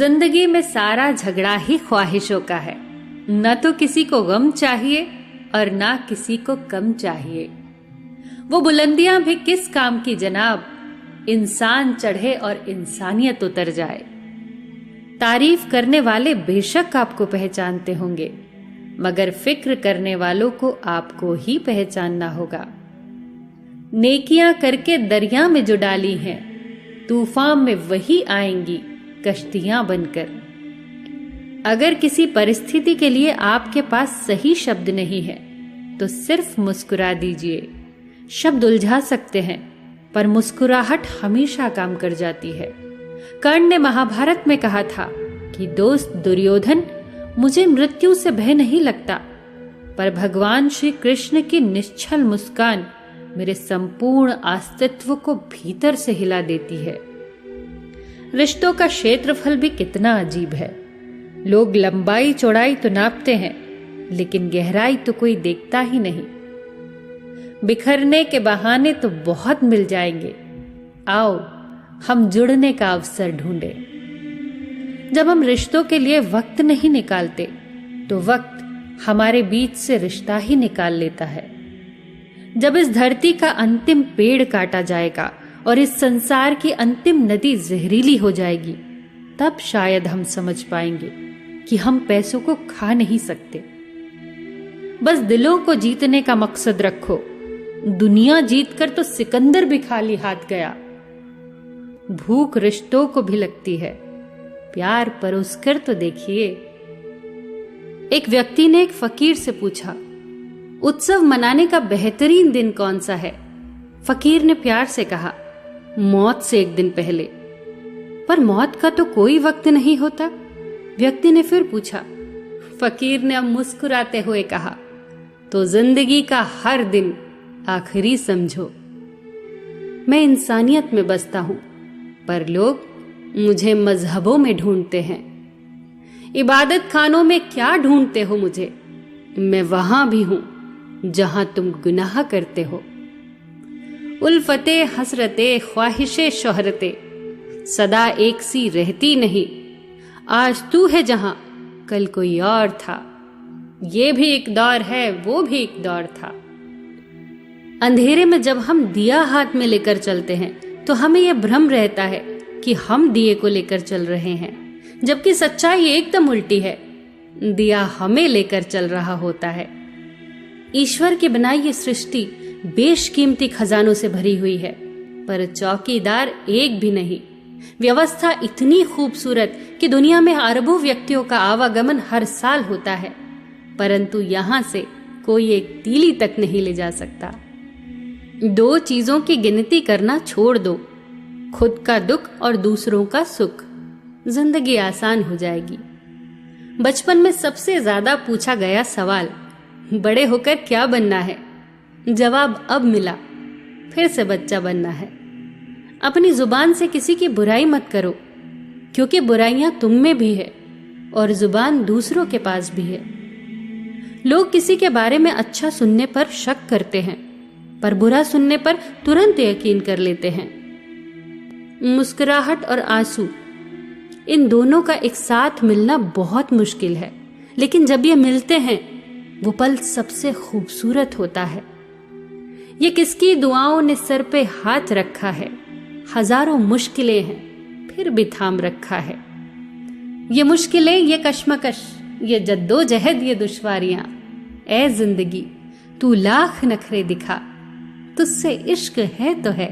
जिंदगी में सारा झगड़ा ही ख्वाहिशों का है। न तो किसी को गम चाहिए और ना किसी को कम चाहिए। वो बुलंदियां भी किस काम की जनाब, इंसान चढ़े और इंसानियत उतर जाए। तारीफ करने वाले बेशक आपको पहचानते होंगे, मगर फिक्र करने वालों को आपको ही पहचानना होगा। नेकियां करके दरिया में जो डाली हैं, तूफान में वही आएंगी कश्तियां बनकर। अगर किसी परिस्थिति के लिए आपके पास सही शब्द नहीं है तो सिर्फ मुस्कुरा दीजिए। शब्द उलझा सकते हैं, पर मुस्कुराहट हमेशा काम कर जाती है। कर्ण ने महाभारत में कहा था कि दोस्त दुर्योधन, मुझे मृत्यु से भय नहीं लगता, पर भगवान श्री कृष्ण की निश्चल मुस्कान मेरे संपूर्ण अस्तित्व को भीतर से हिला देती है। रिश्तों का क्षेत्रफल भी कितना अजीब है। लोग लंबाई चौड़ाई तो नापते हैं, लेकिन गहराई तो कोई देखता ही नहीं। बिखरने के बहाने तो बहुत मिल जाएंगे। आओ हम जुड़ने का अवसर ढूंढें। जब हम रिश्तों के लिए वक्त नहीं निकालते, तो वक्त हमारे बीच से रिश्ता ही निकाल लेता है। जब इस धरती का अंतिम पेड़ काटा जाएगा और इस संसार की अंतिम नदी जहरीली हो जाएगी, तब शायद हम समझ पाएंगे कि हम पैसों को खा नहीं सकते। बस दिलों को जीतने का मकसद रखो। दुनिया जीतकर तो सिकंदर भी खाली हाथ गया। भूख रिश्तों को भी लगती है, प्यार परोसकर तो देखिए। एक व्यक्ति ने एक फकीर से पूछा, उत्सव मनाने का बेहतरीन दिन कौन सा है? फकीर ने प्यार से कहा, मौत से एक दिन पहले। पर मौत का तो कोई वक्त नहीं होता। व्यक्ति ने फिर पूछा। फकीर ने अब मुस्कुराते हुए कहा, तो जिंदगी का हर दिन आखिरी समझो। मैं इंसानियत में बसता हूं, पर लोग मुझे मजहबों में ढूंढते हैं। इबादत खानों में क्या ढूंढते हो मुझे? मैं वहां भी हूं जहां तुम गुनाह करते हो। उल्फते हसरते ख्वाहिशे शोहरते सदा एक सी रहती नहीं। आज तू है जहां कल कोई और था। ये भी एक दौर है, वो भी एक दौर था। अंधेरे में जब हम दिया हाथ में लेकर चलते हैं, तो हमें यह भ्रम रहता है कि हम दिए को लेकर चल रहे हैं, जबकि सच्चाई एकदम उल्टी है। दिया हमें लेकर चल रहा होता है। ईश्वर की बनाई ये सृष्टि बेशकीमती खजानों से भरी हुई है, पर चौकीदार एक भी नहीं। व्यवस्था इतनी खूबसूरत कि दुनिया में अरबों व्यक्तियों का आवागमन हर साल होता है, परंतु यहां से कोई एक तीली तक नहीं ले जा सकता। दो चीजों की गिनती करना छोड़ दो, खुद का दुख और दूसरों का सुख। जिंदगी आसान हो जाएगी। बचपन में सबसे ज्यादा पूछा गया सवाल, बड़े होकर क्या बनना है? जवाब अब मिला, फिर से बच्चा बनना है। अपनी जुबान से किसी की बुराई मत करो, क्योंकि बुराइयां तुम में भी है और जुबान दूसरों के पास भी है। लोग किसी के बारे में अच्छा सुनने पर शक करते हैं, पर बुरा सुनने पर तुरंत यकीन कर लेते हैं। मुस्कुराहट और आंसू, इन दोनों का एक साथ मिलना बहुत मुश्किल है, लेकिन जब ये मिलते हैं, वो पल सबसे खूबसूरत होता है। ये किसकी दुआओं ने सर पे हाथ रखा है। हजारों मुश्किलें हैं, फिर भी थाम रखा है। ये मुश्किलें, ये कश्मकश, ये जद्दोजहद, ये दुश्वारियां। ऐ जिंदगी, तू लाख नखरे दिखा, तुझसे इश्क है तो है।